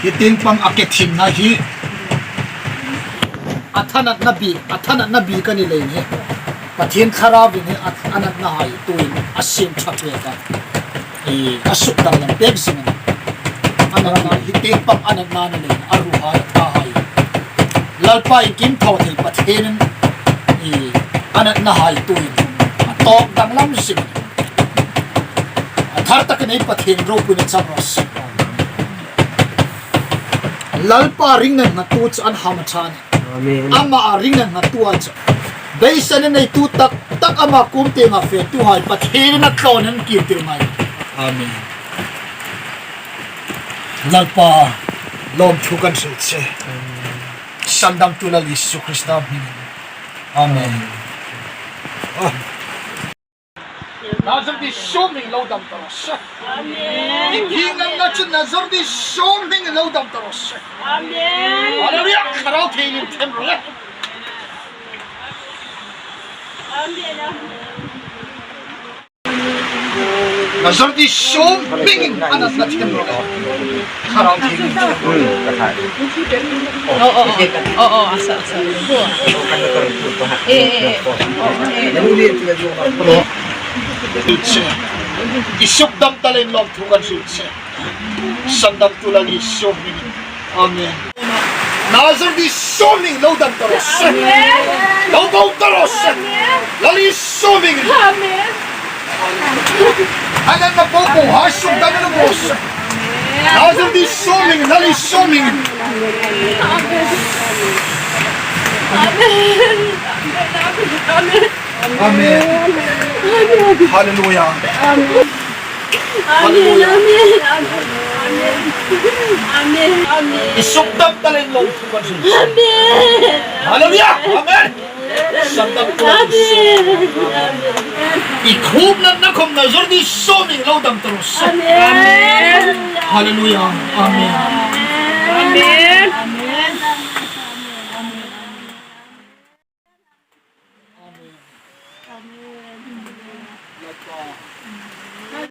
hitin pang aketim na hi athanat na bi kan ni lein he pathian kharabin he anat na hai tuin asim thapwe ka e asuk dang lam pek sing anat na hitin pang anat na na lein aru hai ta hai lalpa kim thau thei pathian e anat na hai tuin tok dang lam sing athar tak nei pathian ro pun chamros lalpa ring na tu an hamachan Amen. ama ring na tu cha beisan nei tu tak ama kum te nga fe tu hai pathian na tlonan ki te mai amen lalpa lom thukan se sandam tu la Yesu Krista amen Nazar di shoming laudam taros. Amen. Ikingan na chun nazar di shoming laudam taros. Amen. Haleluiah. Karao kainin temro le. Amen. Nazar di shoming anas na temro le. Karao kainin temro le. Oo, asa. Isok dam talin lom tukan sutse sandam tulang isok amen nazar di soming lo dam taros lo bau taros lali soming amen anan na popo hasuk dam na bos nazar di soming lali soming amen Haleluiah. Amen. Haleluiah. Amen. Amen. Isukdam talin long tukan sutse Amen. Haleluiah. Amen. Sandam tulang isok ikhub na nakom na zordi soming lo dam taros Amen. Haleluiah. Amen.